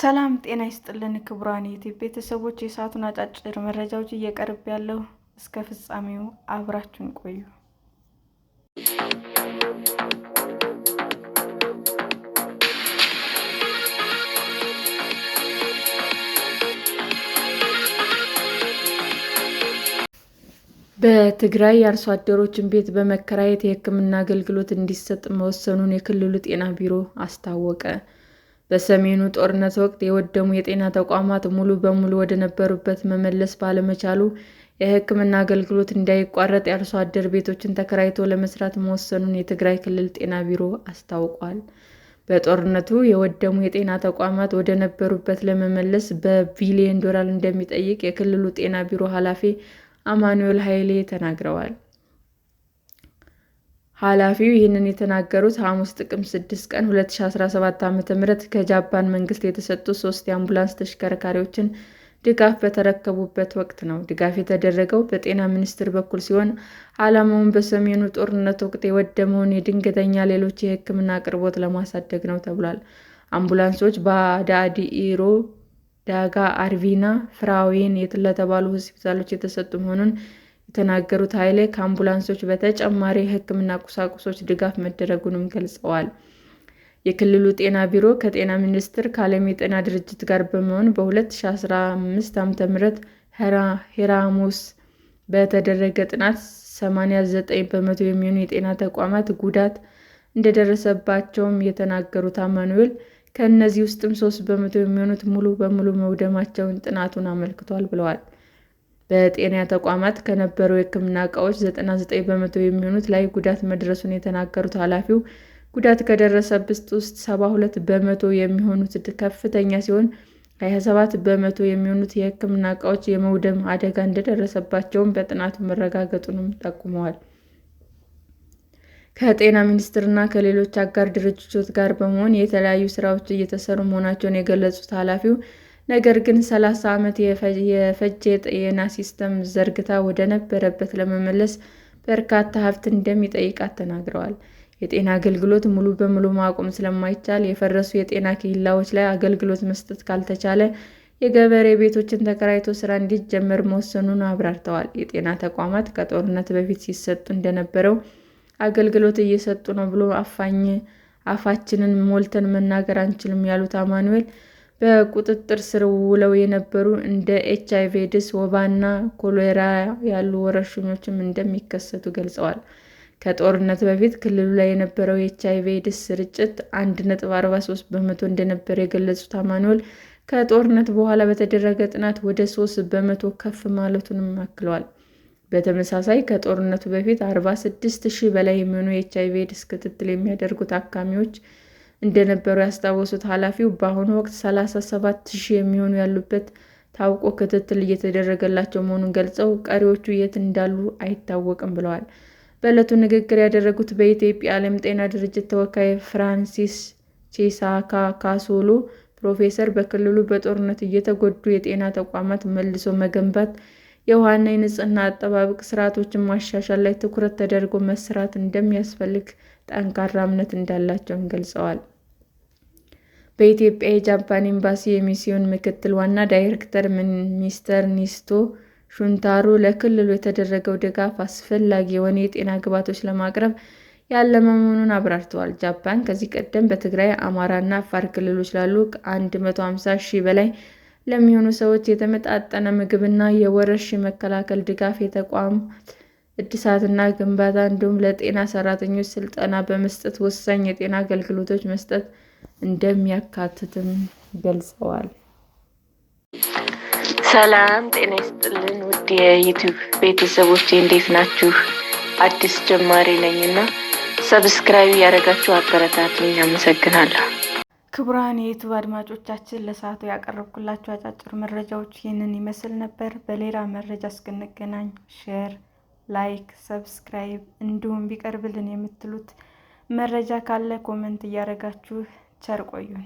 ሰላም ጤና ይስጥልን ክቡራን የዩቲዩብ ቤተሰቦች፣ የሰዓቱን አጫጭር መረጃዎች እየቀርብ ያለው እስከ ፍጻሜው አብራችሁን ቆዩ። በትግራይ የአርሶ አደሮችን ቤት በመከራየት የሕክምና አገልግሎት እንዲሰጥ መወሰኑን የክልሉ ጤና ቢሮ አስታወቀ። በሰሜኑ ጦርነት ወቅት የወደሙ የጤና ተቋማት ሙሉ በሙሉ ወደ ነበሩበት መመለስ ባለመቻሉ የሕክምና አገልግሎት እንዳይቋረጥ የአርሶ አደር ቤቶችን ተከራይቶ ለመስራት መወሰኑን የትግራይ ክልል ጤና ቢሮ አስታውቋል። በጦርነቱ የወደሙ የጤና ተቋማት ወደ ነበሩበት ለመመለስ በቢሊዮን ዶላር እንደሚጠይቅ የክልሉ ጤና ቢሮ ኃላፊ አማኑኤል ኃይሌ ተናግረዋል። ኃላፊው ይህንን የተናገሩት ሐሙስ ጥቅምት 6 ቀን 2017 ዓ.ም ከጃፓን መንግስት የተሰጡ 3 የአምቡላንስ ተሽከርካሪዎችን ድጋፍ በተረከቡበት ወቅት ነው። ድጋፍ የተደረገው በጤና ሚኒስቴር በኩል ሲሆን ዓላማውም በሰሜኑ ጦርነት ወቅት የወደመውን የድንገተኛ ሌሎች የሕክምና አቅርቦት ለማሳደግ ነው ተብሏል። አምቡላንሶች በአዳዲኢሮ፣ ዳጋ አርቪና ፍራዌን ለተባሉ ሆስፒታሎች የተሰጡ መሆኑን የተናገሩት ኃይሌ ከአምቡላንሶች በተጨማሪ የሕክምና ቁሳቁሶች ድጋፍ መደረጉንም ገልጸዋል። የክልሉ ጤና ቢሮ ከጤና ሚኒስቴር፣ ከዓለም የጤና ድርጅት ጋር በመሆን በ2015 ዓ.ም ሄራሙስ በተደረገ ጥናት 89 በመቶ የሚሆኑ የጤና ተቋማት ጉዳት እንደደረሰባቸውም የተናገሩት አማኑኤል ከእነዚህ ውስጥም 3 በመቶ የሚሆኑት ሙሉ በሙሉ መውደማቸውን ጥናቱን አመልክቷል ብለዋል። በጤና ተቋማት ከነበሩ የሕክምና ዕቃዎች 99 በመቶ የሚሆኑት ላይ ጉዳት መድረሱን የተናገሩት ኃላፊው ጉዳት ከደረሰበት ውስጥ 72 በመቶ የሚሆኑት ከፍተኛ ሲሆን 27 በመቶ የሚሆኑት የሕክምና ዕቃዎች የመውደም አደጋ እንደደረሰባቸውም በጥናቱ መረጋገጡንም ጠቁመዋል። ከጤና ሚኒስቴርና ከሌሎች አጋር ድርጅቶች ጋር በመሆን የተለያዩ ስራዎች እየተሰሩ መሆናቸውን የገለጹት ኃላፊው ነገር ግን 30 ዓመት የፈጀ የጤና ሲስተም ዘርግታ ወደ ነበረበት ለመመለስ በርካታ ሀብት እንደሚጠይቃት ተናግረዋል። የጤና አገልግሎት ሙሉ በሙሉ ማቆም ስለማይቻል የፈረሱ የጤና ኬላዎች ላይ አገልግሎት መስጠት ካልተቻለ የገበሬ ቤቶችን ተከራይቶ ስራ እንዲጀመር መወሰኑን አብራርተዋል። የጤና ተቋማት ከጦርነት በፊት ሲሰጡ እንደነበረው አገልግሎት እየሰጡ ነው ብሎ አፋችንን ሞልተን መናገር አንችልም ያሉት አማኑኤል በቁጥጥር ስር ውለው የነበሩ እንደ HIV ኤድስ፣ ወባና ኮሌራ ያሉ ወረርሽኞችም እንደሚከሰቱ ገልጸዋል። ከጦርነት በፊት ክልሉ ላይ የነበረው የኤችአይቪ ኤድስ ስርጭት 1.43 በመቶ እንደነበር የገለጹት አማኑኤል ከጦርነት በኋላ በተደረገ ጥናት ወደ 3 በመቶ ከፍ ማለቱንም አክለዋል። በተመሳሳይ ከጦርነቱ በፊት 46,000 በላይ የሚሆኑ የኤችአይቪ ኤድስ ክትትል የሚያደርጉ ታካሚዎች እንደነበሩ ያስታወሱት ኃላፊው በአሁኑ ወቅት 37,000 የሚሆኑ ያሉበት ታውቆ ክትትል እየተደረገላቸው መሆኑን ገልጸው ቀሪዎቹ የት እንዳሉ አይታወቅም ብለዋል። በዕለቱ ንግግር ያደረጉት በኢትዮጵያ የዓለም ጤና ድርጅት ተወካይ ፍራንሲስ ቺሳካ ካሶሎ ፕሮፌሰር በክልሉ በጦርነት የተጎዱ የጤና ተቋማት መልሶ መገንባት፣ የውሃና የንጽህና አጠባበቅ ስርዓቶችን ማሻሻል ላይ ትኩረት ተደርጎ መስራት እንደሚያስፈልግ ጠንካራ እምነት እንዳላቸውም ገልጸዋል። በኢትዮጵያ የጃፓን ኤምባሲ የሚስዮን ምክትል ዋና ዳይሬክተር ሚስተር ኒስቶ ሹንታሮ ለክልሉ የተደረገው ድጋፍ አስፈላጊ የሆኑ የጤና ግብዓቶች ለማቅረብ ያለመ መሆኑን አብራርተዋል። ጃፓን ከዚህ ቀደም በትግራይ፣ አማራና አፋር ክልሎች ላሉ 150,000 በላይ ለሚሆኑ ሰዎች የተመጣጠነ ምግብና የወረርሽኝ መከላከል ድጋፍ፣ የተቋማት እድሳትና ግንባታ እንዲሁም ለጤና ሰራተኞች ስልጠና በመስጠት ወሳኝ የጤና አገልግሎቶች መስጠት እንደሚያካትትም ገልጸዋል። ሰላም ጤና ይስጥልን ውድ የዩቲዩብ ቤተሰቦቼ እንዴት ናችሁ? አዲስ ጀማሪ ነኝና ሰብስክራይብ ያደረጋችሁ አበረታቱኝ። አመሰግናለሁ። ክቡራን የዩቲዩብ አድማጮቻችን ለሰዓቱ ያቀረብኩላችሁ አጫጭር መረጃዎች ይህንን ይመስል ነበር። በሌላ መረጃ እስክንገናኝ ሼር፣ ላይክ፣ ሰብስክራይብ እንዲሁም ቢቀርብልን የምትሉት መረጃ ካለ ኮሜንት እያደረጋችሁ ቸር ቆዩን።